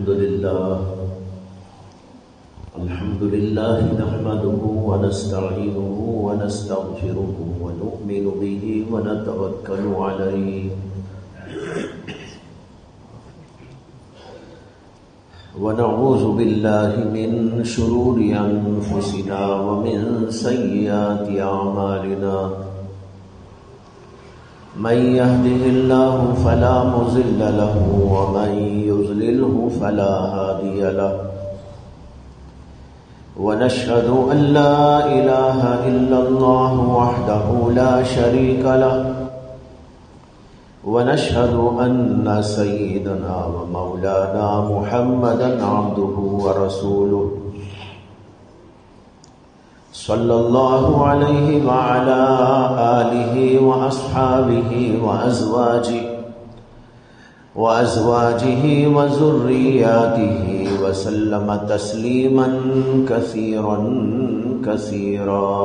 الحمد لله نحمده ونستعينه ونستغفره ونؤمن به ونتوكل عليه ونعوذ بالله من شرور أنفسنا ومن سيئات أعمالنا من يهده الله فلا مضل له ومن يضلله فلا هادي له ونشهد أن لا إله إلا الله وحده لا شريك له ونشهد أن سيدنا ومولانا محمدا عبده ورسوله صلى الله عليه وعلى آله وأصحابه وأزواجه وذرياته وسلم تسليما كثيرا كثيرا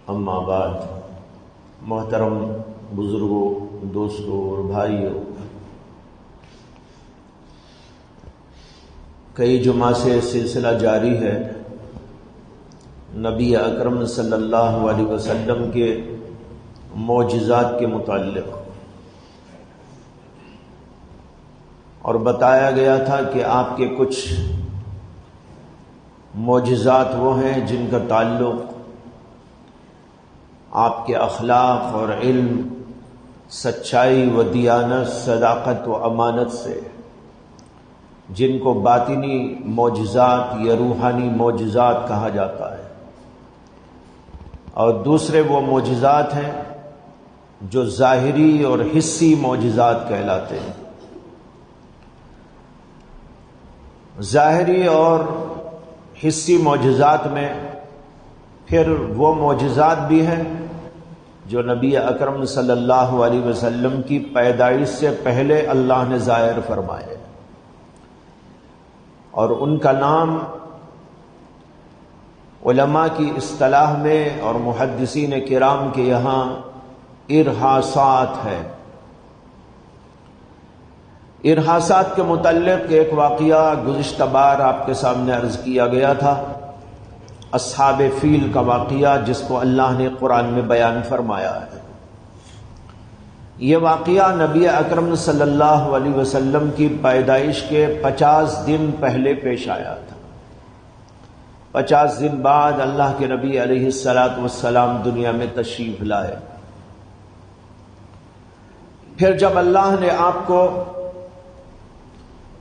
اما بعد. محترم بزرگوں، دوستوں اور بھائیوں، کئی جمعہ سے سلسلہ جاری ہے نبی اکرم صلی اللہ علیہ وسلم کے معجزات کے متعلق، اور بتایا گیا تھا کہ آپ کے کچھ معجزات وہ ہیں جن کا تعلق آپ کے اخلاق اور علم، سچائی و دیانت، صداقت و امانت سے، جن کو باطنی معجزات یا روحانی معجزات کہا جاتا ہے، اور دوسرے وہ معجزات ہیں جو ظاہری اور حسی معجزات کہلاتے ہیں. ظاہری اور حسی معجزات میں پھر وہ معجزات بھی ہیں جو نبی اکرم صلی اللہ علیہ وسلم کی پیدائش سے پہلے اللہ نے ظاہر فرمائے، اور ان کا نام علماء کی اصطلاح میں اور محدثین کرام کے یہاں ارہاسات ہے. ارہاسات کے متعلق ایک واقعہ گزشتہ بار آپ کے سامنے عرض کیا گیا تھا، اصحاب فیل کا واقعہ، جس کو اللہ نے قرآن میں بیان فرمایا ہے. یہ واقعہ نبی اکرم صلی اللہ علیہ وسلم کی پیدائش کے 50 دن پہلے پیش آیا تھا. 50 دن بعد اللہ کے نبی علیہ السلام دنیا میں تشریف لائے. پھر جب اللہ نے آپ کو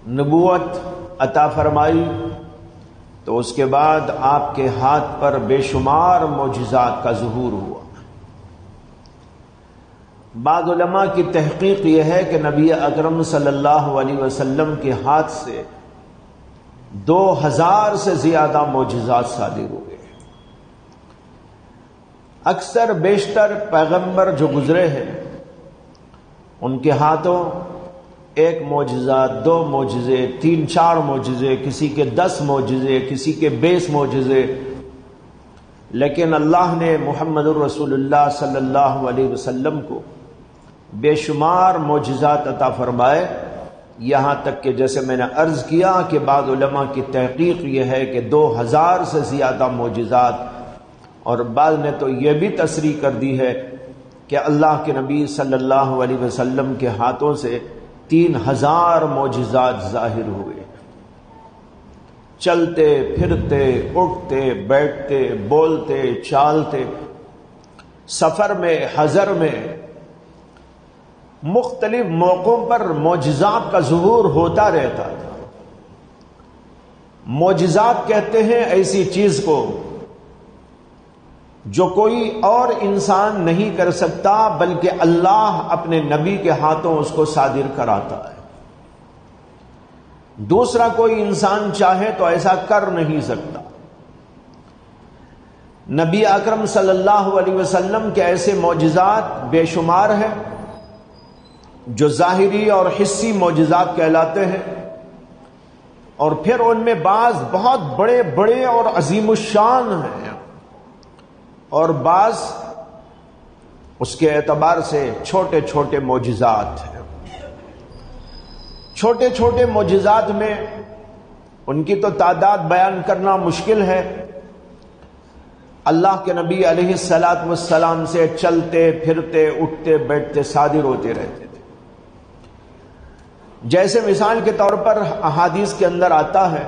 نبوت عطا فرمائی تو اس کے بعد آپ کے ہاتھ پر بے شمار معجزات کا ظہور ہوا. بعض علماء کی تحقیق یہ ہے کہ نبی اکرم صلی اللہ علیہ وسلم کے ہاتھ سے 2000 سے زیادہ معجزات صادر ہوئے. اکثر بیشتر پیغمبر جو گزرے ہیں ان کے ہاتھوں ایک معجزہ، 2 معجزے، 3-4 معجزے، کسی کے 10 معجزے، کسی کے 20 معجزے، لیکن اللہ نے محمد الرسول اللہ صلی اللہ علیہ وسلم کو بے شمار معجزات عطا فرمائے. یہاں تک کہ جیسے میں نے عرض کیا کہ بعض علماء کی تحقیق یہ ہے کہ 2000 سے زیادہ معجزات، اور بعض نے تو یہ بھی تصریح کر دی ہے کہ اللہ کے نبی صلی اللہ علیہ وسلم کے ہاتھوں سے 3000 معجزات ظاہر ہوئے. چلتے پھرتے، اٹھتے بیٹھتے، بولتے چالتے، سفر میں، حضر میں، مختلف موقعوں پر معجزات کا ظہور ہوتا رہتا تھا. معجزات کہتے ہیں ایسی چیز کو جو کوئی اور انسان نہیں کر سکتا، بلکہ اللہ اپنے نبی کے ہاتھوں اس کو صادر کراتا ہے. دوسرا کوئی انسان چاہے تو ایسا کر نہیں سکتا. نبی اکرم صلی اللہ علیہ وسلم کے ایسے معجزات بے شمار ہیں جو ظاہری اور حسی معجزات کہلاتے ہیں، اور پھر ان میں بعض بہت بڑے بڑے اور عظیم الشان ہیں، اور بعض اس کے اعتبار سے چھوٹے چھوٹے معجزات ہیں. چھوٹے چھوٹے معجزات میں ان کی تو تعداد بیان کرنا مشکل ہے. اللہ کے نبی علیہ الصلاۃ والسلام سے چلتے پھرتے اٹھتے بیٹھتے صادر ہوتے رہتے تھے. جیسے مثال کے طور پر احادیث کے اندر آتا ہے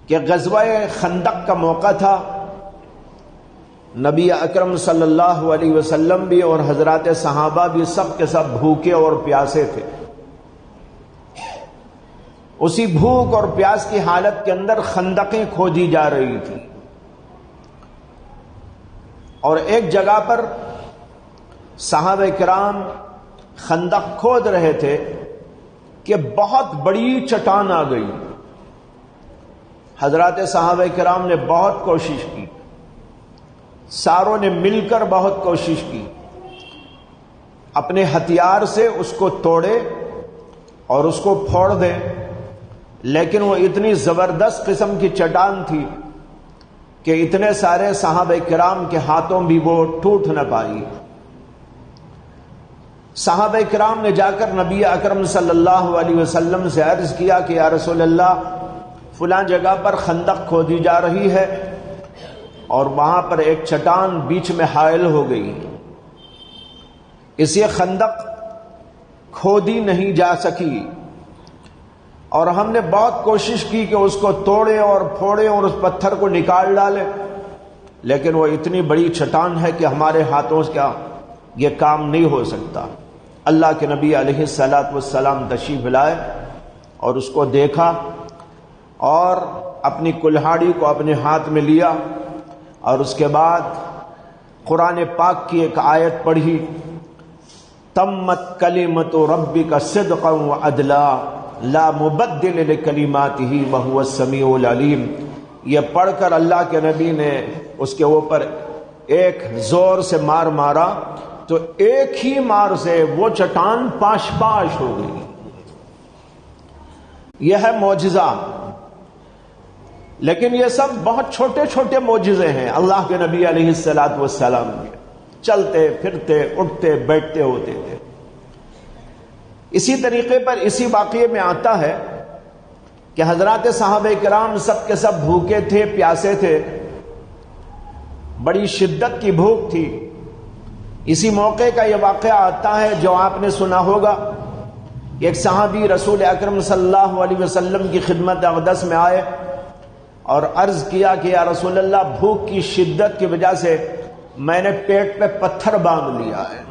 کہ غزوہ خندق کا موقع تھا. نبی اکرم صلی اللہ علیہ وسلم بھی اور حضرات صحابہ بھی سب کے سب بھوکے اور پیاسے تھے. اسی بھوک اور پیاس کی حالت کے اندر خندقیں کھودی جا رہی تھی اور ایک جگہ پر صحابہ کرام خندق کھود رہے تھے کہ بہت بڑی چٹان آ گئی. حضرات صحابہ کرام نے بہت کوشش کی، ساروں نے مل کر بہت کوشش کی، اپنے ہتھیار سے اس کو توڑے اور اس کو پھوڑ دیں، لیکن وہ اتنی زبردست قسم کی چٹان تھی کہ اتنے سارے صحابہ کرام کے ہاتھوں بھی وہ ٹوٹ نہ پائی. صحابہ کرام نے جا کر نبی اکرم صلی اللہ علیہ وسلم سے عرض کیا کہ یا رسول اللہ، فلاں جگہ پر خندق کھودی جا رہی ہے اور وہاں پر ایک چٹان بیچ میں حائل ہو گئی، اس یہ خندق کھودی نہیں جا سکی اور ہم نے بہت کوشش کی کہ اس کو توڑے اور پھوڑے اور اس پتھر کو نکال ڈالے، لیکن وہ اتنی بڑی چٹان ہے کہ ہمارے ہاتھوں سے کیا یہ کام نہیں ہو سکتا. اللہ کے نبی علیہ الصلاۃ والسلام تشریف لائے اور اس کو دیکھا اور اپنی کلہاڑی کو اپنے ہاتھ میں لیا اور اس کے بعد قرآن پاک کی ایک آیت پڑھی، تمت کلمۃ ربک صدقا وعدلا لا مبدل لکلماتہ وہو السمیع العلیم. یہ پڑھ کر اللہ کے نبی نے اس کے اوپر ایک زور سے مار مارا تو ایک ہی مار سے وہ چٹان پاش پاش ہو گئی. یہ ہے معجزہ. لیکن یہ سب بہت چھوٹے چھوٹے معجزے ہیں اللہ کے نبی علیہ الصلاۃ والسلام کے. چلتے پھرتے اٹھتے بیٹھتے ہوتے تھے. اسی طریقے پر اسی واقعے میں آتا ہے کہ حضرات صحابہ کرام سب کے سب بھوکے تھے، پیاسے تھے، بڑی شدت کی بھوک تھی. اسی موقع کا یہ واقعہ آتا ہے جو آپ نے سنا ہوگا. ایک صحابی رسول اکرم صلی اللہ علیہ وسلم کی خدمت اقدس میں آئے اور عرض کیا کہ یا رسول اللہ، بھوک کی شدت کی وجہ سے میں نے پیٹ پہ پتھر باندھ لیا ہے.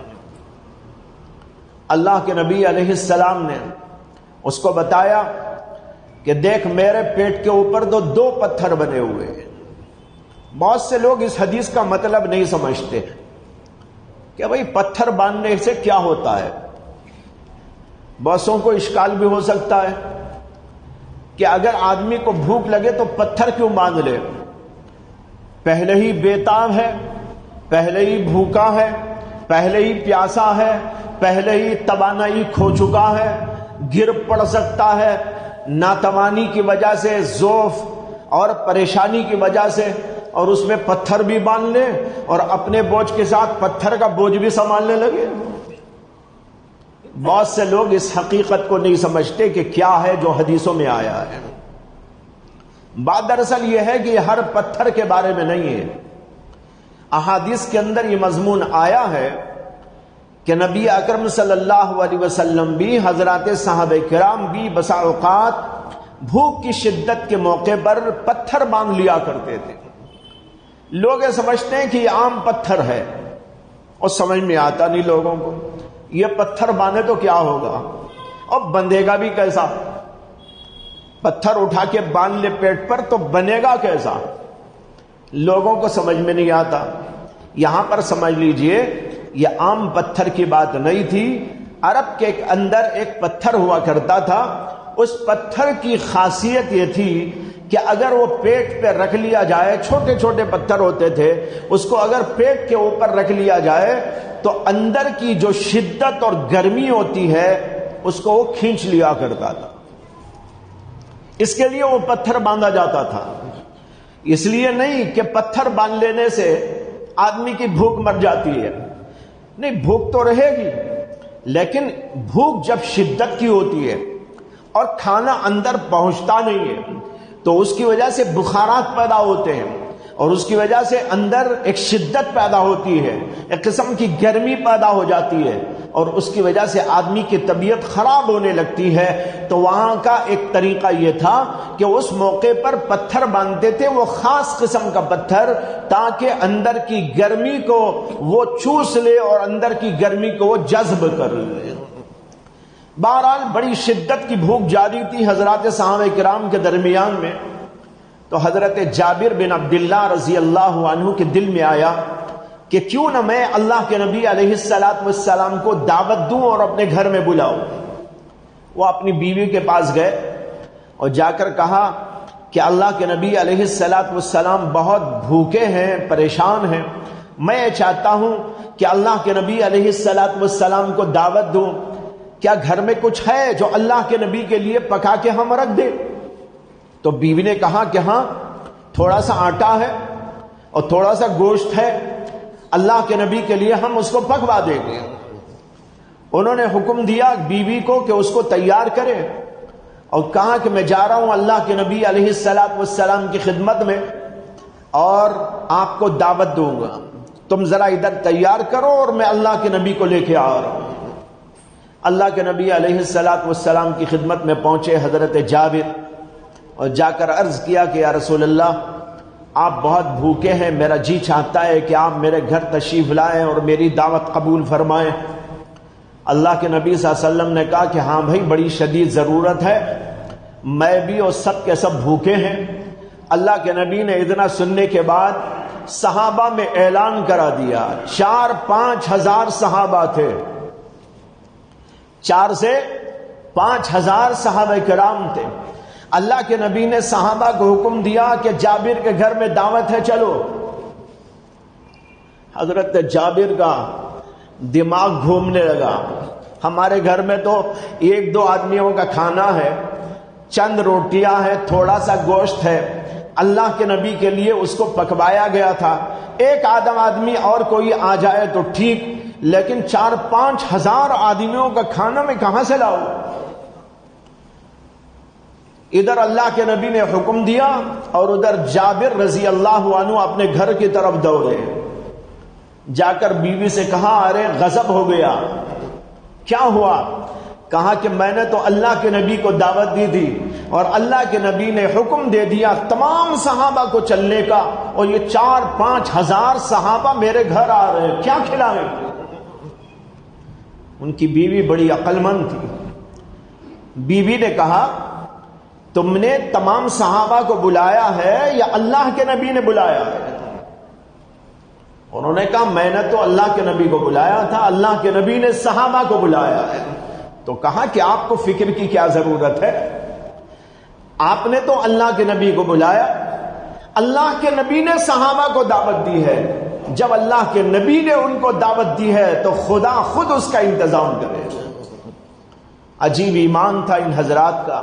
اللہ کے نبی علیہ السلام نے اس کو بتایا کہ دیکھ میرے پیٹ کے اوپر تو 2 پتھر بنے ہوئے ہیں. بہت سے لوگ اس حدیث کا مطلب نہیں سمجھتے کہ بھئی پتھر باندھنے سے کیا ہوتا ہے. بہتوں کو اشکال بھی ہو سکتا ہے کہ اگر آدمی کو بھوک لگے تو پتھر کیوں باندھ لے؟ پہلے ہی بےتاب ہے، پہلے ہی بھوکا ہے، پہلے ہی پیاسا ہے، پہلے ہی توانائی کھو چکا ہے، گر پڑ سکتا ہے، ناتوانی کی وجہ سے، ضعف اور پریشانی کی وجہ سے، اور اس میں پتھر بھی باندھ لے اور اپنے بوجھ کے ساتھ پتھر کا بوجھ بھی سنبھالنے لگے. بہت سے لوگ اس حقیقت کو نہیں سمجھتے کہ کیا ہے جو حدیثوں میں آیا ہے. بات دراصل یہ ہے کہ یہ ہر پتھر کے بارے میں نہیں ہے. احادیث کے اندر یہ مضمون آیا ہے کہ نبی اکرم صلی اللہ علیہ وسلم بھی، حضرات صحابہ کرام بھی بسا اوقات بھوک کی شدت کے موقع پر پتھر باندھ لیا کرتے تھے. لوگ یہ سمجھتے ہیں کہ یہ عام پتھر ہے اور سمجھ میں آتا نہیں لوگوں کو. یہ پتھر باندھے تو کیا ہوگا اور بندھے گا بھی کیسا؟ پتھر اٹھا کے باندھ لے پیٹ پر تو بنے گا کیسا؟ لوگوں کو سمجھ میں نہیں آتا. یہاں پر سمجھ لیجئے یہ عام پتھر کی بات نہیں تھی. عرب کے اندر ایک پتھر ہوا کرتا تھا. اس پتھر کی خاصیت یہ تھی کہ اگر وہ پیٹ پہ رکھ لیا جائے، چھوٹے چھوٹے پتھر ہوتے تھے، اس کو اگر پیٹ کے اوپر رکھ لیا جائے تو اندر کی جو شدت اور گرمی ہوتی ہے اس کو وہ کھینچ لیا کرتا تھا. اس کے لیے وہ پتھر باندھا جاتا تھا. اس لیے نہیں کہ پتھر باندھ لینے سے آدمی کی بھوک مر جاتی ہے. نہیں، بھوک تو رہے گی لیکن بھوک جب شدت کی ہوتی ہے اور کھانا اندر پہنچتا نہیں ہے تو اس کی وجہ سے بخارات پیدا ہوتے ہیں اور اس کی وجہ سے اندر ایک شدت پیدا ہوتی ہے، ایک قسم کی گرمی پیدا ہو جاتی ہے اور اس کی وجہ سے آدمی کی طبیعت خراب ہونے لگتی ہے۔ تو وہاں کا ایک طریقہ یہ تھا کہ اس موقع پر پتھر باندھتے تھے، وہ خاص قسم کا پتھر، تاکہ اندر کی گرمی کو وہ چوس لے اور اندر کی گرمی کو وہ جذب کر لے۔ بہرحال بڑی شدت کی بھوک جاری تھی حضرات صحابہ کرام کے درمیان میں، تو حضرت جابر بن عبداللہ رضی اللہ عنہ کے دل میں آیا کہ کیوں نہ میں اللہ کے نبی علیہ السلام کو دعوت دوں اور اپنے گھر میں بلاؤں۔ وہ اپنی بیوی کے پاس گئے اور جا کر کہا کہ اللہ کے نبی علیہ السلام بہت بھوکے ہیں، پریشان ہیں، میں چاہتا ہوں کہ اللہ کے نبی علیہ السلام کو دعوت دوں، کیا گھر میں کچھ ہے جو اللہ کے نبی کے لیے پکا کے ہم رکھ دیں؟ تو بیوی نے کہا کہ ہاں، تھوڑا سا آٹا ہے اور تھوڑا سا گوشت ہے، اللہ کے نبی کے لیے ہم اس کو پکوا دیں گے۔ انہوں نے حکم دیا بیوی کو کہ اس کو تیار کرے اور کہا کہ میں جا رہا ہوں اللہ کے نبی علیہ السلام کی خدمت میں اور آپ کو دعوت دوں گا، تم ذرا ادھر تیار کرو اور میں اللہ کے نبی کو لے کے آ رہا ہوں۔ اللہ کے نبی علیہ السلام کی خدمت میں پہنچے حضرت جابر اور جا کر عرض کیا کہ یا رسول اللہ، آپ بہت بھوکے ہیں، میرا جی چاہتا ہے کہ آپ میرے گھر تشریف لائیں اور میری دعوت قبول فرمائیں۔ اللہ کے نبی صلی اللہ علیہ وسلم نے کہا کہ ہاں بھائی، بڑی شدید ضرورت ہے، میں بھی اور سب کے سب بھوکے ہیں۔ اللہ کے نبی نے اتنا سننے کے بعد صحابہ میں اعلان کرا دیا، 4-5 ہزار صحابہ تھے، 4 سے 5 ہزار صحابہ کرام تھے۔ اللہ کے نبی نے صحابہ کو حکم دیا کہ جابر کے گھر میں دعوت ہے، چلو۔ حضرت جابر کا دماغ گھومنے لگا، ہمارے گھر میں تو 1-2 آدمیوں کا کھانا ہے، چند روٹیاں ہیں، تھوڑا سا گوشت ہے، اللہ کے نبی کے لیے اس کو پکوایا گیا تھا، ایک آدمی اور کوئی آ جائے تو ٹھیک، لیکن 4-5 ہزار آدمیوں کا کھانا میں کہاں سے لاؤں؟ ادھر اللہ کے نبی نے حکم دیا اور ادھر جابر رضی اللہ عنہ اپنے گھر کی طرف دوڑے، جا کر بیوی سے کہا ارے غضب ہو گیا، کیا ہوا؟ کہا کہ میں نے تو اللہ کے نبی کو دعوت دی تھی اور اللہ کے نبی نے حکم دے دیا تمام صحابہ کو چلنے کا، اور یہ 4-5 ہزار صحابہ میرے گھر آ رہے ہیں، کیا کھلائیں؟ ان کی بیوی بڑی عقل مند تھی، بیوی نے کہا تم نے تمام صحابہ کو بلایا ہے یا اللہ کے نبی نے بلایا ہے؟ انہوں نے کہا میں نے تو اللہ کے نبی کو بلایا تھا، اللہ کے نبی نے صحابہ کو بلایا ہے۔ تو کہا کہ آپ کو فکر کی کیا ضرورت ہے، آپ نے تو اللہ کے نبی کو بلایا، اللہ کے نبی نے صحابہ کو دعوت دی ہے، جب اللہ کے نبی نے ان کو دعوت دی ہے تو خدا خود اس کا انتظام کرے۔ عجیب ایمان تھا ان حضرات کا،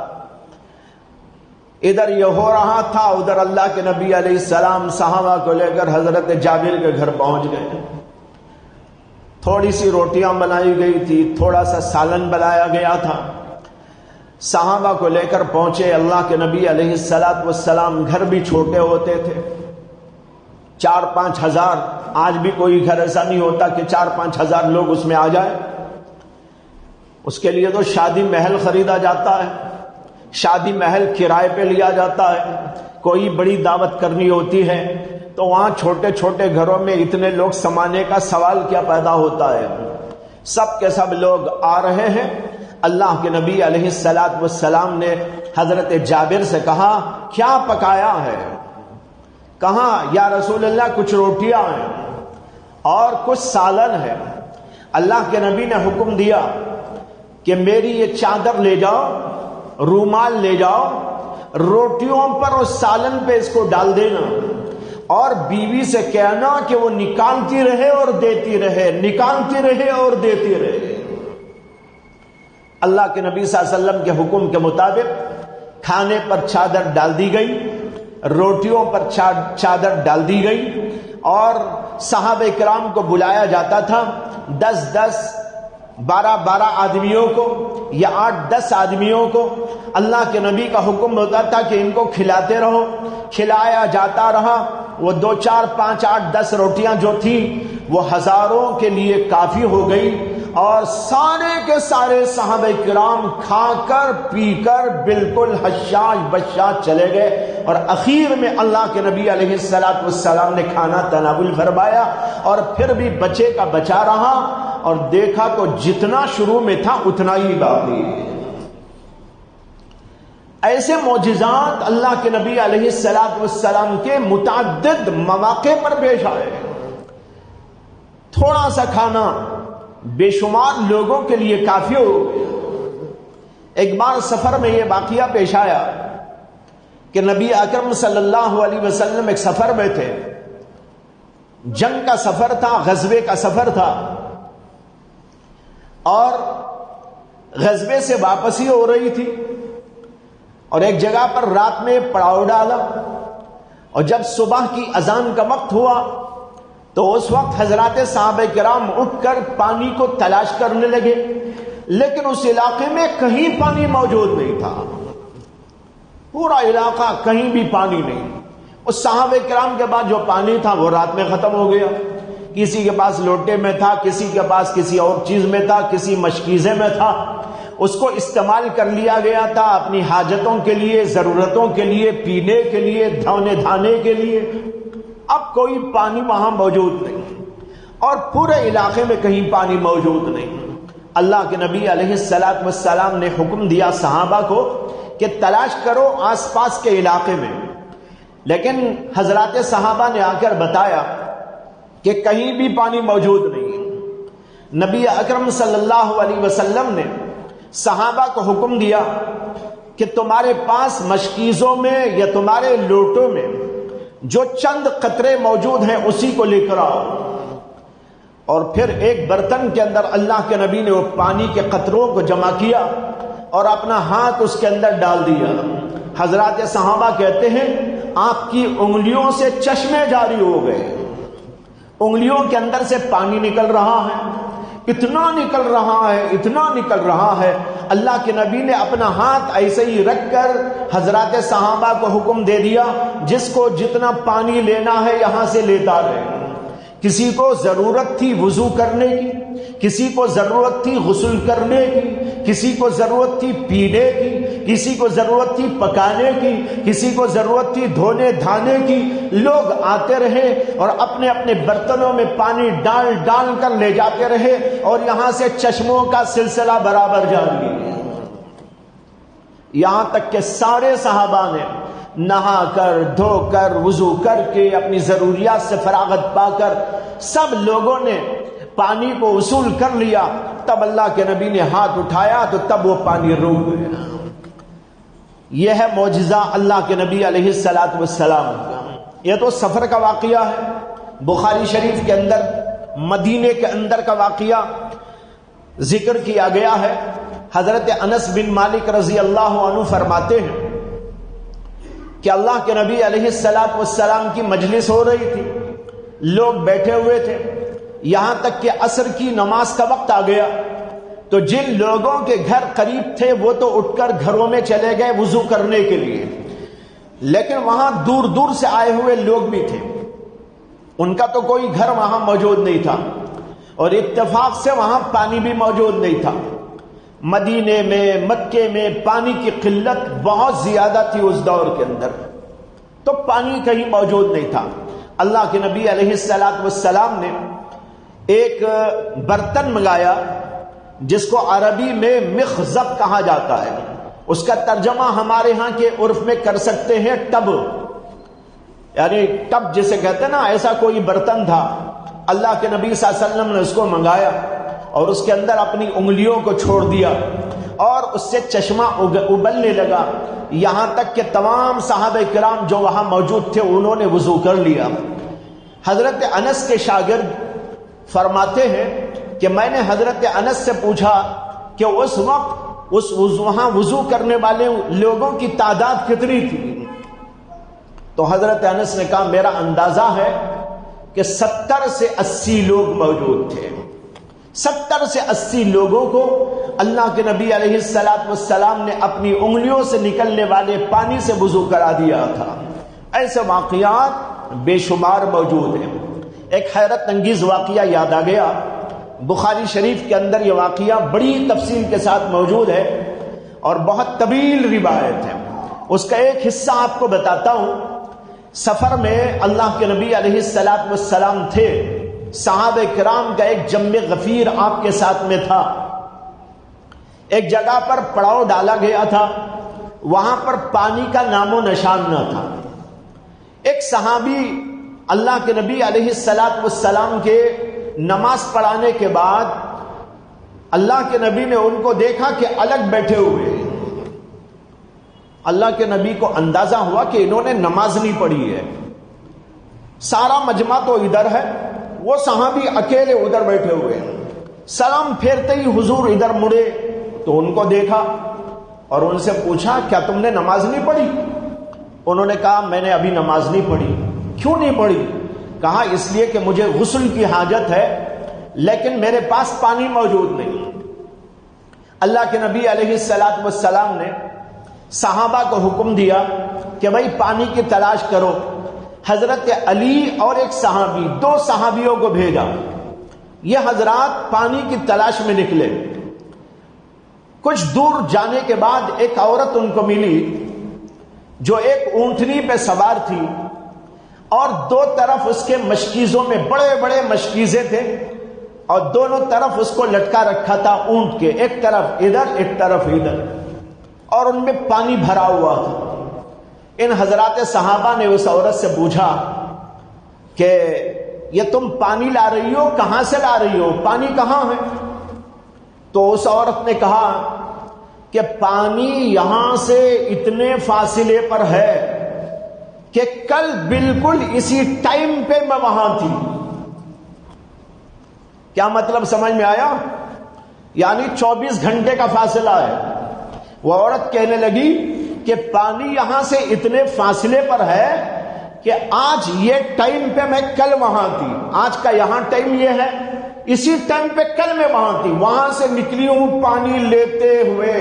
ادھر یہ ہو رہا تھا، ادھر اللہ کے نبی علیہ السلام صحابہ کو لے کر حضرت جابر کے گھر پہنچ گئے۔ تھوڑی سی روٹیاں بنائی گئی تھی، تھوڑا سا سالن بنایا گیا تھا، صحابہ کو لے کر پہنچے۔ اللہ کے نبی علیہ السلام، گھر بھی چھوٹے ہوتے تھے، 4-5 ہزار، آج بھی کوئی گھر ایسا نہیں ہوتا کہ 4-5 ہزار لوگ اس میں آ جائے، اس کے لیے تو شادی محل خریدا جاتا ہے، شادی محل کرائے پہ لیا جاتا ہے، کوئی بڑی دعوت کرنی ہوتی ہے تو وہاں چھوٹے چھوٹے گھروں میں اتنے لوگ سمانے کا سوال کیا پیدا ہوتا ہے؟ سب کے سب لوگ آ رہے ہیں۔ اللہ کے نبی علیہ السلام نے حضرت جابر سے کہا کیا پکایا ہے؟ کہا یا رسول اللہ کچھ روٹیاں ہیں اور کچھ سالن ہے۔ اللہ کے نبی نے حکم دیا کہ میری یہ چادر لے جاؤ، رومال لے جاؤ، روٹیوں پر اور سالن پہ اس کو ڈال دینا اور بیوی سے کہنا کہ وہ نکالتی رہے اور دیتی رہے، نکالتی رہے اور دیتی رہے۔ اللہ کے نبی صلی اللہ علیہ وسلم کے حکم کے مطابق کھانے پر چادر ڈال دی گئی، روٹیوں پر چادر ڈال دی گئی، اور صحابہ کرام کو بلایا جاتا تھا، 10-10 12 آدمیوں کو یا 8-10 آدمیوں کو اللہ کے نبی کا حکم ہوتا تھا کہ ان کو کھلاتے رہو، کھلایا جاتا رہا۔ وہ 2 4 5 8 10 روٹیاں جو تھیں وہ ہزاروں کے لیے کافی ہو گئی، اور سارے کے سارے صحابہ کرام کھا کر پی کر بالکل حشاش بشاش چلے گئے، اور اخیر میں اللہ کے نبی علیہ السلام نے کھانا تناول فرمایا، اور پھر بھی بچے کا بچا رہا، اور دیکھا تو جتنا شروع میں تھا اتنا ہی باقی۔ ایسے معجزات اللہ کے نبی علیہ السلام کے متعدد مواقع پر پیش آئے۔ تھوڑا سا کھانا بے شمار لوگوں کے لیے کافی ہو گیا۔ ایک بار سفر میں یہ واقعہ پیش آیا کہ نبی اکرم صلی اللہ علیہ وسلم ایک سفر میں تھے، جنگ کا سفر تھا، غزوے کا سفر تھا، اور غزوے سے واپسی ہو رہی تھی، اور ایک جگہ پر رات میں پڑاؤ ڈالا، اور جب صبح کی اذان کا وقت ہوا تو اس وقت حضرات صحابہ کرام اٹھ کر پانی کو تلاش کرنے لگے، لیکن اس علاقے میں کہیں پانی موجود نہیں تھا، پورا علاقہ کہیں بھی پانی نہیں۔ اس صحابہ کرام کے بعد جو پانی تھا وہ رات میں ختم ہو گیا، کسی کے پاس لوٹے میں تھا، کسی کے پاس کسی اور چیز میں تھا، کسی مشکیزے میں تھا، اس کو استعمال کر لیا گیا تھا اپنی حاجتوں کے لیے، ضرورتوں کے لیے، پینے کے لیے، دھونے دھانے کے لیے۔ اب کوئی پانی وہاں موجود نہیں، اور پورے علاقے میں کہیں پانی موجود نہیں۔ اللہ کے نبی علیہ السلام نے حکم دیا صحابہ کو کہ تلاش کرو آس پاس کے علاقے میں، لیکن حضرات صحابہ نے آ کر بتایا کہ کہیں بھی پانی موجود نہیں۔ نبی اکرم صلی اللہ علیہ وسلم نے صحابہ کو حکم دیا کہ تمہارے پاس مشکیزوں میں یا تمہارے لوٹوں میں جو چند قطرے موجود ہیں اسی کو لے کر آؤ، اور پھر ایک برتن کے اندر اللہ کے نبی نے وہ پانی کے قطروں کو جمع کیا اور اپنا ہاتھ اس کے اندر ڈال دیا۔ حضرات صحابہ کہتے ہیں آپ کی انگلیوں سے چشمے جاری ہو گئے، انگلیوں کے اندر سے پانی نکل رہا ہے، اتنا نکل رہا ہے، اتنا نکل رہا ہے۔ اللہ کے نبی نے اپنا ہاتھ ایسے ہی رکھ کر حضرات صحابہ کو حکم دے دیا جس کو جتنا پانی لینا ہے یہاں سے لیتا رہے۔ کسی کو ضرورت تھی وضو کرنے کی، کسی کو ضرورت تھی غسل کرنے کی، کسی کو ضرورت تھی پینے کی، کسی کو ضرورت تھی پکانے کی، کسی کو ضرورت تھی دھونے دھانے کی۔ لوگ آتے رہے اور اپنے اپنے برتنوں میں پانی ڈال ڈال کر لے جاتے رہے، اور یہاں سے چشموں کا سلسلہ برابر جاری ہے، یہاں تک کہ سارے صحابہ نے نہا کر دھو کر وضو کر کے اپنی ضروریات سے فراغت پا کر سب لوگوں نے پانی کو وصول کر لیا۔ تب اللہ کے نبی نے ہاتھ اٹھایا تو تب وہ پانی رک گیا۔ یہ ہے معجزہ اللہ کے نبی علیہ السلام کا۔ یہ تو سفر کا واقعہ ہے، بخاری شریف کے اندر مدینے کے اندر کا واقعہ ذکر کیا گیا ہے۔ حضرت انس بن مالک رضی اللہ عنہ فرماتے ہیں کہ اللہ کے نبی علیہ السلام کی مجلس ہو رہی تھی، لوگ بیٹھے ہوئے تھے، یہاں تک کہ عصر کی نماز کا وقت آ گیا تو جن لوگوں کے گھر قریب تھے وہ تو اٹھ کر گھروں میں چلے گئے وضو کرنے کے لیے، لیکن وہاں دور دور سے آئے ہوئے لوگ بھی تھے، ان کا تو کوئی گھر وہاں موجود نہیں تھا، اور اتفاق سے وہاں پانی بھی موجود نہیں تھا۔ مدینے میں مکے میں پانی کی قلت بہت زیادہ تھی اس دور کے اندر، تو پانی کہیں موجود نہیں تھا۔ اللہ کے نبی علیہ السلام نے ایک برتن منگایا جس کو عربی میں مخزب کہا جاتا ہے، اس کا ترجمہ ہمارے ہاں کے عرف میں کر سکتے ہیں ٹب، یعنی ٹب جسے کہتے ہیں نا، ایسا کوئی برتن تھا۔ اللہ کے نبی صلی اللہ علیہ وسلم نے اس کو منگایا اور اس کے اندر اپنی انگلیوں کو چھوڑ دیا اور اس سے چشمہ ابلنے لگا، یہاں تک کہ تمام صحابہ کرام جو وہاں موجود تھے انہوں نے وضو کر لیا۔ حضرت انس کے شاگرد فرماتے ہیں کہ میں نے حضرت انس سے پوچھا کہ اس وقت وہاں وضو کرنے والے لوگوں کی تعداد کتنی تھی؟ تو حضرت انس نے کہا میرا اندازہ ہے کہ 70 سے 80 لوگ موجود تھے۔ 70 سے 80 لوگوں کو اللہ کے نبی علیہ السلام نے اپنی انگلیوں سے نکلنے والے پانی سے وضو کرا دیا تھا۔ ایسے واقعات بے شمار موجود ہیں۔ ایک حیرت انگیز واقعہ یاد آ گیا، بخاری شریف کے اندر یہ واقعہ بڑی تفصیل کے ساتھ موجود ہے اور بہت طویل روایت ہے۔ اس کا ایک حصہ آپ کو بتاتا ہوں۔ سفر میں اللہ کے نبی علیہ السلام تھے، صحابہ کرام کا ایک جمع غفیر آپ کے ساتھ میں تھا۔ ایک جگہ پر پڑاؤ ڈالا گیا تھا، وہاں پر پانی کا نام و نشان نہ تھا۔ ایک صحابی اللہ کے نبی علیہ السلام کے نماز پڑھانے کے بعد اللہ کے نبی نے ان کو دیکھا کہ الگ بیٹھے ہوئے۔ اللہ کے نبی کو اندازہ ہوا کہ انہوں نے نماز نہیں پڑھی ہے، سارا مجمع تو ادھر ہے، وہ صحابی اکیلے ادھر بیٹھے ہوئے ہیں۔ سلام پھیرتے ہی حضور ادھر مڑے تو ان کو دیکھا اور ان سے پوچھا کیا تم نے نماز نہیں پڑھی؟ انہوں نے کہا میں نے ابھی نماز نہیں پڑھی۔ کیوں نہیں پڑھی؟ کہا اس لیے کہ مجھے غسل کی حاجت ہے لیکن میرے پاس پانی موجود نہیں۔ اللہ کے نبی علیہ السلام نے صحابہ کو حکم دیا کہ بھائی پانی کی تلاش کرو۔ حضرت علی اور ایک صحابی، 2 صحابیوں کو بھیجا، یہ حضرات پانی کی تلاش میں نکلے۔ کچھ دور جانے کے بعد ایک عورت ان کو ملی جو ایک اونٹنی پہ سوار تھی اور 2 طرف اس کے مشکیزوں میں بڑے بڑے مشکیزے تھے اور دونوں طرف اس کو لٹکا رکھا تھا اونٹ کے، ایک طرف ادھر ایک طرف ادھر، اور ان میں پانی بھرا ہوا تھا۔ ان حضرات صحابہ نے اس عورت سے پوچھا کہ یہ تم پانی لا رہی ہو، کہاں سے لا رہی ہو، پانی کہاں ہے؟ تو اس عورت نے کہا کہ پانی یہاں سے اتنے فاصلے پر ہے کہ کل بالکل اسی ٹائم پہ میں وہاں تھی۔ کیا مطلب سمجھ میں آیا؟ یعنی 24 گھنٹے کا فاصلہ ہے۔ وہ عورت کہنے لگی کہ پانی یہاں سے اتنے فاصلے پر ہے کہ آج یہ ٹائم پہ میں کل وہاں تھی، آج کا یہاں ٹائم یہ ہے، اسی ٹائم پہ کل میں وہاں تھی، وہاں سے نکلی ہوں پانی لیتے ہوئے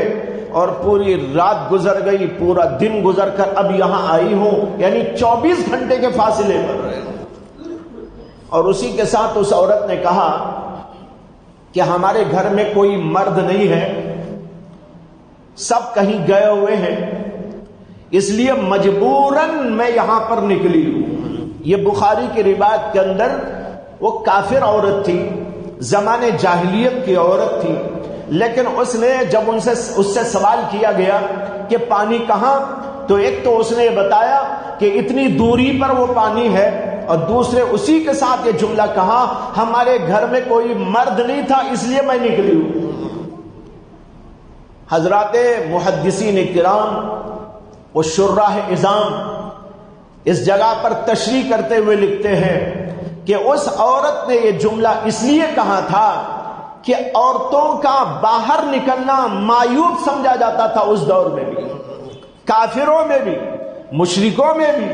اور پوری رات گزر گئی، پورا دن گزر کر اب یہاں آئی ہوں، یعنی 24 گھنٹے کے فاصلے پر رہے۔ اور اسی کے ساتھ اس عورت نے کہا کہ ہمارے گھر میں کوئی مرد نہیں ہے، سب کہیں گئے ہوئے ہیں، اس لیے مجبوراً میں یہاں پر نکلی ہوں۔ یہ بخاری کی روایت کے اندر وہ کافر عورت تھی، زمانے جاہلیت کی عورت تھی، لیکن اس نے جب اس سے سوال کیا گیا کہ پانی کہاں، تو ایک تو اس نے یہ بتایا کہ اتنی دوری پر وہ پانی ہے، اور دوسرے اسی کے ساتھ یہ جملہ کہا ہمارے گھر میں کوئی مرد نہیں تھا اس لیے میں نکلی ہوں۔ حضرات محدثین کرام و شراح عظام اس جگہ پر تشریح کرتے ہوئے لکھتے ہیں کہ اس عورت نے یہ جملہ اس لیے کہا تھا کہ عورتوں کا باہر نکلنا معیوب سمجھا جاتا تھا اس دور میں بھی، کافروں میں بھی، مشرکوں میں بھی،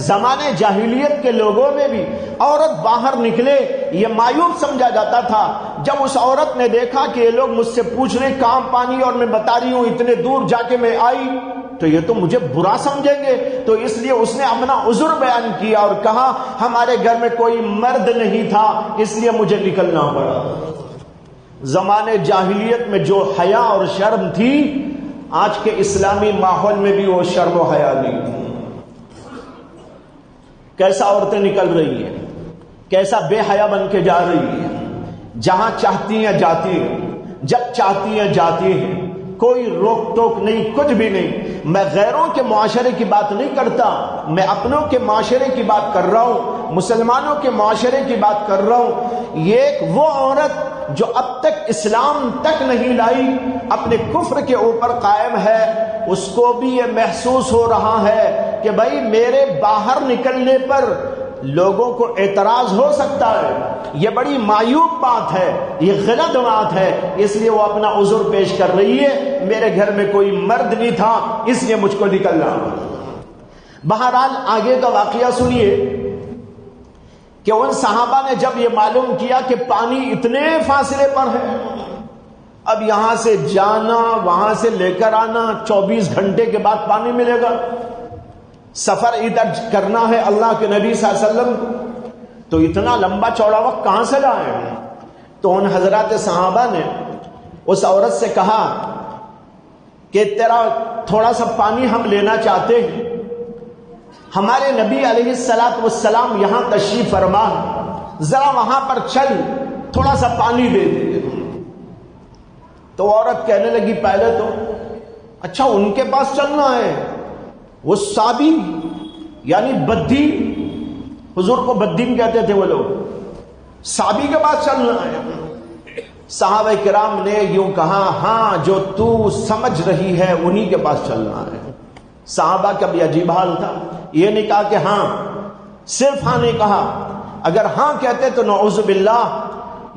زمانے جاہلیت کے لوگوں میں بھی عورت باہر نکلے یہ معیوب سمجھا جاتا تھا۔ جب اس عورت نے دیکھا کہ یہ لوگ مجھ سے پوچھ رہے کہاں پانی اور میں بتا رہی ہوں اتنے دور جا کے میں آئی تو یہ تو مجھے برا سمجھیں گے، تو اس لیے اس نے اپنا عذر بیان کیا اور کہا ہمارے گھر میں کوئی مرد نہیں تھا اس لیے مجھے نکلنا پڑا۔ زمانے جاہلیت میں جو حیا اور شرم تھی آج کے اسلامی ماحول میں بھی وہ شرم و حیا نہیں۔ کیسا عورتیں نکل رہی ہیں، کیسا بے حیا بن کے جا رہی ہیں، جہاں چاہتی ہیں جاتی ہیں، جب چاہتی ہیں جاتی ہیں، کوئی روک ٹوک نہیں، کچھ بھی نہیں۔ میں غیروں کے معاشرے کی بات نہیں کرتا، میں اپنوں کے معاشرے کی بات کر رہا ہوں، مسلمانوں کے معاشرے کی بات کر رہا ہوں۔ یہ ایک وہ عورت جو اب تک اسلام تک نہیں لائی، اپنے کفر کے اوپر قائم ہے، اس کو بھی یہ محسوس ہو رہا ہے کہ بھائی میرے باہر نکلنے پر لوگوں کو اعتراض ہو سکتا ہے، یہ بڑی معیوب بات ہے، یہ غلط بات ہے، اس لیے وہ اپنا عذر پیش کر رہی ہے میرے گھر میں کوئی مرد نہیں تھا اس لیے مجھ کو نکلنا۔ بہرحال آگے کا واقعہ سنیے۔ کہ ان صحابہ نے جب یہ معلوم کیا کہ پانی اتنے فاصلے پر ہے، اب یہاں سے جانا وہاں سے لے کر آنا 24 گھنٹے کے بعد پانی ملے گا، سفر ادھر کرنا ہے اللہ کے نبی صلی اللہ علیہ وسلم کو، تو اتنا لمبا چوڑا وقت کہاں سے لائیں؟ تو ان حضرات صحابہ نے اس عورت سے کہا کہ تیرا تھوڑا سا پانی ہم لینا چاہتے ہیں، ہمارے نبی علیہ السلام یہاں تشریف فرما، ذرا وہاں پر چل تھوڑا سا پانی دے دے۔ تو عورت کہنے لگی پہلے تو اچھا ان کے پاس چلنا ہے، وہ صابی یعنی بدین، حضور کو بدین کہتے تھے وہ لوگ، صابی کے پاس چلنا ہے۔ صحابہ کرام نے یوں کہا ہاں جو تو سمجھ رہی ہے انہی کے پاس چلنا ہے۔ صحابہ کا بھی عجیب حال تھا، یہ نہیں کہا کہ ہاں، صرف ہاں نہیں کہا، اگر ہاں کہتے تو نعوذ باللہ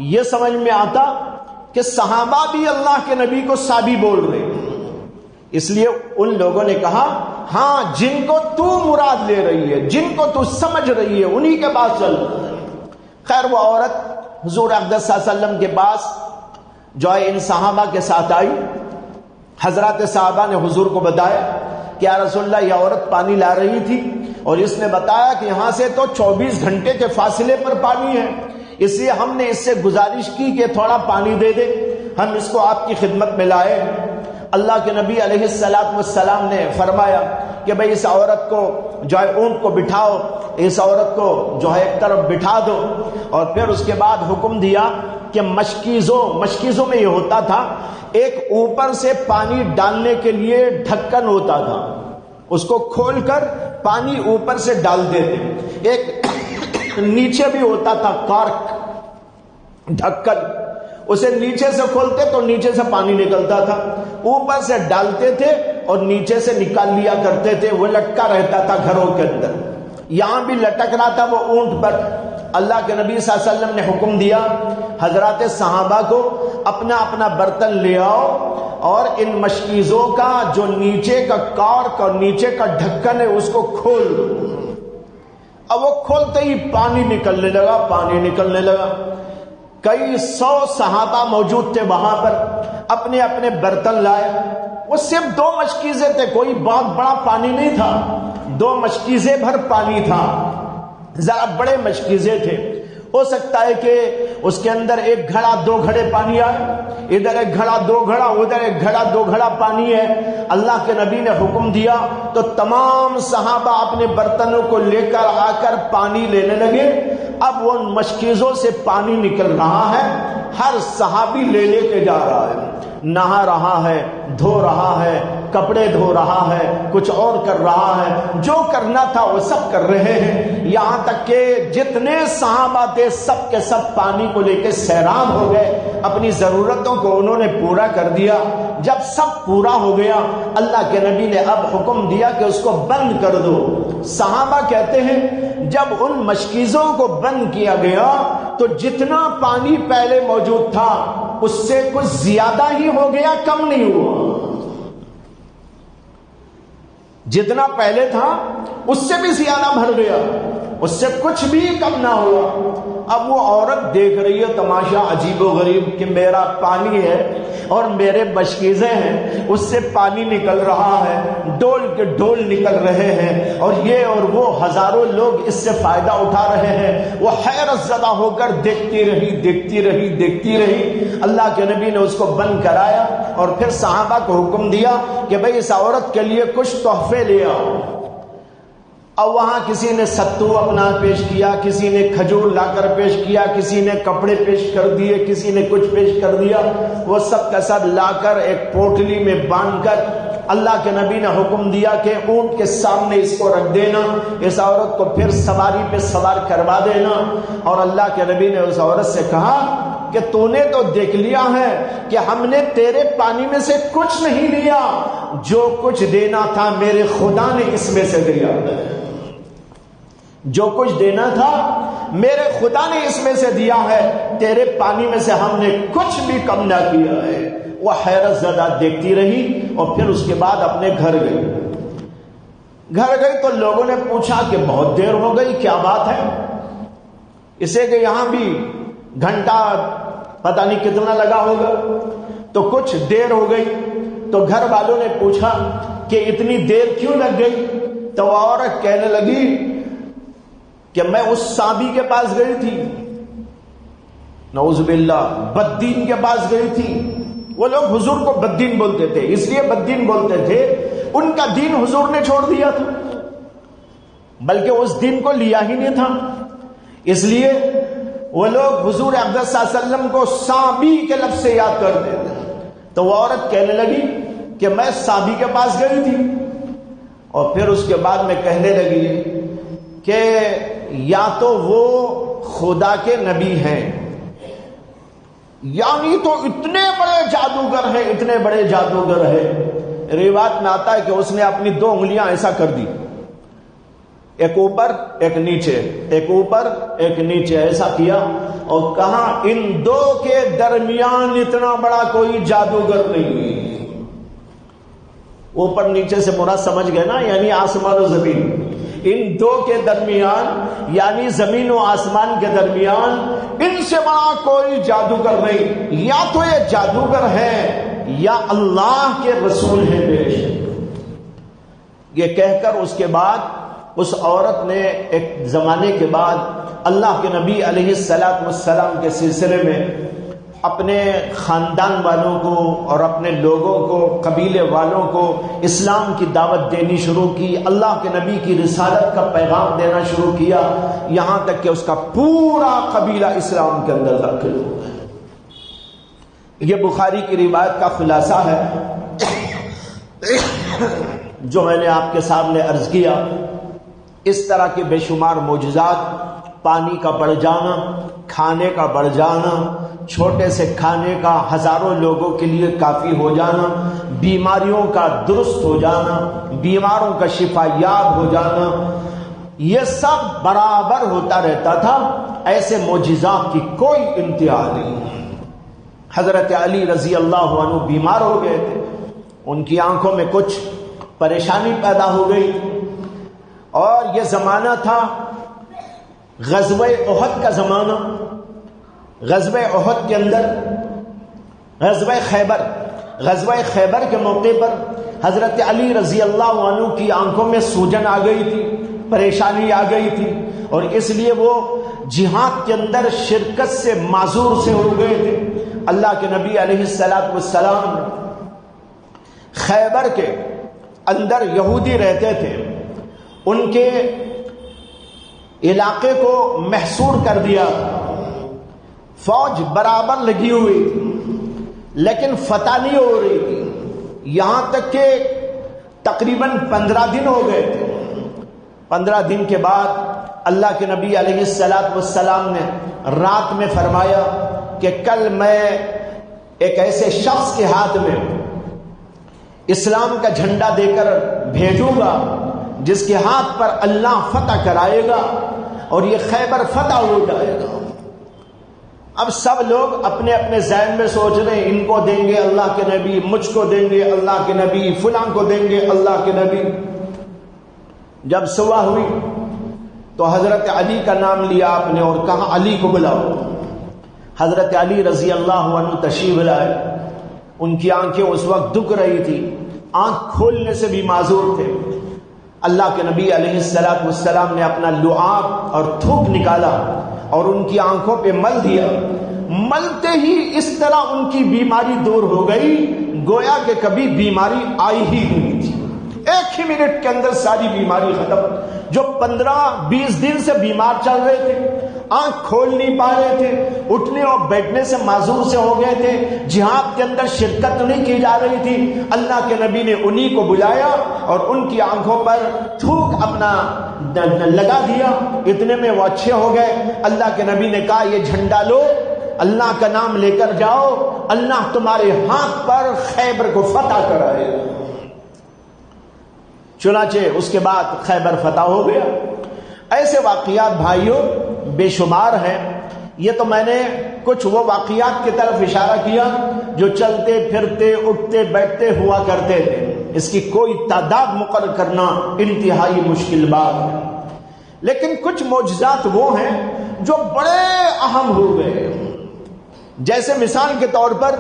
یہ سمجھ میں آتا کہ صحابہ بھی اللہ کے نبی کو صابی بول رہے، اس لیے ان لوگوں نے کہا ہاں جن کو تو مراد لے رہی ہے، جن کو تو سمجھ رہی ہے انہی کے پاس چل۔ خیر وہ عورت حضور اقدس صلی اللہ علیہ وسلم کے پاس جو ہے ان صحابہ کے ساتھ آئی، حضرات صحابہ نے حضور کو بتایا کہ یا رسول اللہ یہ عورت پانی لا رہی تھی اور اس نے بتایا کہ یہاں سے تو 24 گھنٹے کے فاصلے پر پانی ہے، اس لیے ہم نے اس سے گزارش کی کہ تھوڑا پانی دے دے، ہم اس کو آپ کی خدمت میں لائے۔ اللہ کے نبی علیہ السلام نے فرمایا کہ بھئی اس عورت کو جو ہے اونٹ کو بٹھاؤ، اس عورت کو جو ہے ایک طرف بٹھا دو، اور پھر اس کے بعد حکم دیا کہ مشکیزوں میں یہ ہوتا تھا ایک اوپر سے پانی ڈالنے کے لیے ڈھکن ہوتا تھا، اس کو کھول کر پانی اوپر سے ڈال دیتے، ایک نیچے بھی ہوتا تھا کارک ڈھکن، اسے نیچے سے کھولتے تو نیچے سے پانی نکلتا تھا، اوپر سے ڈالتے تھے اور نیچے سے نکال لیا کرتے تھے، وہ لٹکا رہتا تھا گھروں کے اندر، یہاں بھی لٹک رہا تھا وہ اونٹ پر۔ اللہ کے نبی صلی اللہ علیہ وسلم نے حکم دیا حضرات صحابہ کو اپنا اپنا برتن لے آؤ اور ان مشکیزوں کا جو نیچے کا کارک اور نیچے کا ڈھکن ہے اس کو کھول دو۔ اب وہ کھولتے ہی پانی نکلنے لگا، کئی 100 صحابہ موجود تھے وہاں پر، اپنے اپنے برتن لائے، وہ صرف 2 مشکیزیں تھے، کوئی بہت بڑا پانی نہیں تھا، 2 مشکیزیں بھر پانی تھا، ذرا بڑے مشکیزیں تھے، ہو سکتا ہے کہ اس کے اندر 1 گھڑا 2 گھڑے پانی آئے، ادھر 1 گھڑا 2 گھڑا، ادھر 1 گھڑا 2 گھڑا پانی ہے۔ اللہ کے نبی نے حکم دیا تو تمام صحابہ اپنے برتنوں کو لے کر آ کر پانی لینے لگے۔ اب وہ مشکیزوں سے پانی نکل رہا ہے، ہر صحابی لے کے جا رہا ہے، نہا رہا ہے، دھو رہا ہے، کپڑے دھو رہا ہے، کچھ اور کر رہا ہے، جو کرنا تھا وہ سب کر رہے ہیں، یہاں تک کہ جتنے صحابہ تھے سب کے سب پانی کو لے کے سیراب ہو گئے، اپنی ضرورتوں کو انہوں نے پورا کر دیا۔ جب سب پورا ہو گیا اللہ کے نبی نے اب حکم دیا کہ اس کو بند کر دو۔ صحابہ کہتے ہیں جب ان مشکیزوں کو بند کیا گیا تو جتنا پانی پہلے موجود تھا اس سے کچھ زیادہ ہی ہو گیا، کم نہیں ہوا، جتنا پہلے تھا اس سے بھی زیادہ بھر گیا، اس سے کچھ بھی کم نہ ہوا۔ اب وہ عورت دیکھ رہی ہے تماشا عجیب و غریب کہ میرا پانی ہے اور میرے مشکیزیں ہیں، اس سے پانی نکل رہا ہے، ڈول کے ڈول نکل رہے ہیں، اور یہ اور وہ ہزاروں لوگ اس سے فائدہ اٹھا رہے ہیں۔ وہ حیرت زدہ ہو کر دیکھتی رہی۔ اللہ کے نبی نے اس کو بند کرایا اور پھر صحابہ کو حکم دیا کہ بھئی اس عورت کے لیے کچھ تحفے لے آؤ۔ اب وہاں کسی نے ستو اپنا پیش کیا، کسی نے کھجور لا کر پیش کیا، کسی نے کپڑے پیش کر دیے، کسی نے کچھ پیش کر دیا، وہ سب کا سب لا کر ایک پوٹلی میں باندھ کر اللہ کے نبی نے حکم دیا کہ اونٹ کے سامنے اس کو رکھ دینا، اس عورت کو پھر سواری پہ سوار کروا دینا۔ اور اللہ کے نبی نے اس عورت سے کہا کہ تو نے تو دیکھ لیا ہے کہ ہم نے تیرے پانی میں سے کچھ نہیں لیا، جو کچھ دینا تھا میرے خدا نے اس میں سے دیا، جو کچھ دینا تھا میرے خدا نے اس میں سے دیا ہے، تیرے پانی میں سے ہم نے کچھ بھی کم نہ کیا ہے۔ وہ حیرت زدہ دیکھتی رہی اور پھر اس کے بعد اپنے گھر گئی تو لوگوں نے پوچھا کہ بہت دیر ہو گئی، کیا بات ہے؟ اسے کہ یہاں بھی گھنٹہ پتہ نہیں کتنا لگا ہوگا، تو کچھ دیر ہو گئی تو گھر والوں نے پوچھا کہ اتنی دیر کیوں لگ گئی؟ تو وہ عورت کہنے لگی کہ میں اس صحابی کے پاس گئی تھی، نعوذ باللہ، بددین کے پاس گئی تھی۔ وہ لوگ حضور کو بددین بولتے تھے، اس لیے بددین بولتے تھے ان کا دین حضور نے چھوڑ دیا تھا، بلکہ اس دین کو لیا ہی نہیں تھا، اس لیے وہ لوگ حضور اقدس صلی اللہ علیہ وسلم کو صحابی کے لفظ سے یاد کرتے تھے۔ تو وہ عورت کہنے لگی کہ میں صحابی کے پاس گئی تھی، اور پھر اس کے بعد میں کہنے لگی کہ یا تو وہ خدا کے نبی ہیں، یعنی تو اتنے بڑے جادوگر ہیں، اتنے بڑے جادوگر ہیں۔ روایت میں آتا ہے کہ اس نے اپنی 2 انگلیاں ایسا کر دی، ایک اوپر ایک نیچے، ایک اوپر ایک نیچے، ایسا کیا اور کہا ان 2 کے درمیان اتنا بڑا کوئی جادوگر نہیں۔ اوپر نیچے سے مراد سمجھ گئے نا، یعنی آسمان و زمین، ان 2 کے درمیان یعنی زمین و آسمان کے درمیان ان سے بڑا کوئی جادوگر نہیں، یا تو یہ جادوگر ہے یا اللہ کے رسول ہیں بے شک۔ یہ کہہ کر اس کے بعد اس عورت نے ایک زمانے کے بعد اللہ کے نبی علیہ السلام کے سلسلے میں اپنے خاندان والوں کو اور اپنے لوگوں کو، قبیلے والوں کو اسلام کی دعوت دینی شروع کی، اللہ کے نبی کی رسالت کا پیغام دینا شروع کیا، یہاں تک کہ اس کا پورا قبیلہ اسلام کے اندر داخل ہو گیا۔ یہ بخاری کی روایت کا خلاصہ ہے جو میں نے آپ کے سامنے عرض کیا۔ اس طرح کے بے شمار معجزات، پانی کا بڑھ جانا، کھانے کا بڑھ جانا، چھوٹے سے کھانے کا ہزاروں لوگوں کے لیے کافی ہو جانا، بیماریوں کا درست ہو جانا، بیماروں کا شفا یاب ہو جانا، یہ سب برابر ہوتا رہتا تھا۔ ایسے معجزات کی کوئی انتہا نہیں۔ حضرت علی رضی اللہ عنہ بیمار ہو گئے تھے، ان کی آنکھوں میں کچھ پریشانی پیدا ہو گئی، اور یہ زمانہ تھا غزوہ احد کا زمانہ۔ غزوہ احد کے اندر غزوہ خیبر کے موقع پر حضرت علی رضی اللہ عنہ کی آنکھوں میں سوجن آ گئی تھی، پریشانی آ گئی تھی، اور اس لیے وہ جہاد کے اندر شرکت سے معذور سے ہو گئے تھے۔ اللہ کے نبی علیہ السلام خیبر کے اندر یہودی رہتے تھے، ان کے علاقے کو محصور کر دیا، فوج برابر لگی ہوئی تھی لیکن فتح نہیں ہو رہی تھی، یہاں تک کہ تقریباً 15 دن ہو گئے تھے۔ 15 دن کے بعد اللہ کے نبی علیہ السلام نے رات میں فرمایا کہ کل میں ایک ایسے شخص کے ہاتھ میں اسلام کا جھنڈا دے کر بھیجوں گا جس کے ہاتھ پر اللہ فتح کرائے گا اور یہ خیبر فتح ہو جائے گا۔ اب سب لوگ اپنے اپنے ذہن میں سوچ رہے ہیں ان کو دیں گے اللہ کے نبی، مجھ کو دیں گے اللہ کے نبی، فلاں کو دیں گے اللہ کے نبی۔ جب صبح ہوئی تو حضرت علی کا نام لیا آپ نے اور کہا علی کو بلاؤ۔ حضرت علی رضی اللہ عنہ تشریف لائے، ان کی آنکھیں اس وقت دکھ رہی تھی، آنکھ کھولنے سے بھی معذور تھے۔ اللہ کے نبی علیہ السلام نے اپنا لعاب اور تھوک نکالا اور ان کی آنکھوں پہ مل دیا، ملتے ہی اس طرح ان کی بیماری دور ہو گئی گویا کہ کبھی بیماری آئی ہی نہیں تھی۔ ایک ہی منٹ کے اندر ساری بیماری ختم۔ جو 15-20 دن سے بیمار چل رہے تھے، آنکھ کھول نہیں پا رہے تھے، اٹھنے اور بیٹھنے سے معذور سے ہو گئے تھے، جہاد کے اندر شرکت نہیں کی جا رہی تھی، اللہ کے نبی نے انہی کو بلایا اور ان کی آنکھوں پر تھوک اپنا لگا دیا، اتنے میں وہ اچھے ہو گئے۔ اللہ کے نبی نے کہا یہ جھنڈا لو، اللہ کا نام لے کر جاؤ، اللہ تمہارے ہاتھ پر خیبر کو فتح کرائے۔ چنانچہ اس کے بعد خیبر فتح ہو گیا۔ ایسے واقعات بھائیوں بے شمار ہیں۔ یہ تو میں نے کچھ وہ واقعات کی طرف اشارہ کیا جو چلتے پھرتے اٹھتے بیٹھتے ہوا کرتے تھے، اس کی کوئی تعداد مقرر کرنا انتہائی مشکل بات ہے۔ لیکن کچھ معجزات وہ ہیں جو بڑے اہم ہوئے، جیسے مثال کے طور پر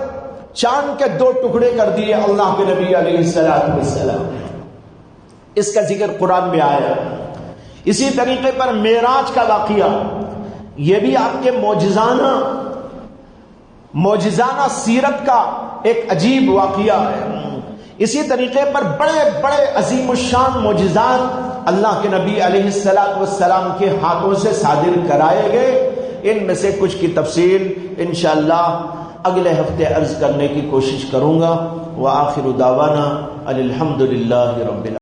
چاند کے 2 ٹکڑے کر دیے اللہ کے نبی علیہ السلام، اس کا ذکر قرآن میں آیا۔ اسی طریقے پر معراج کا واقعہ، یہ بھی آپ کے معجزانہ سیرت کا ایک عجیب واقعہ ہے۔ اسی طریقے پر بڑے بڑے عظیم الشان معجزات اللہ کے نبی علیہ السلام کے ہاتھوں سے صادر کرائے گئے۔ ان میں سے کچھ کی تفصیل انشاءاللہ اگلے ہفتے عرض کرنے کی کوشش کروں گا۔ وآخر دعوانا الحمدللہ رب العالمین۔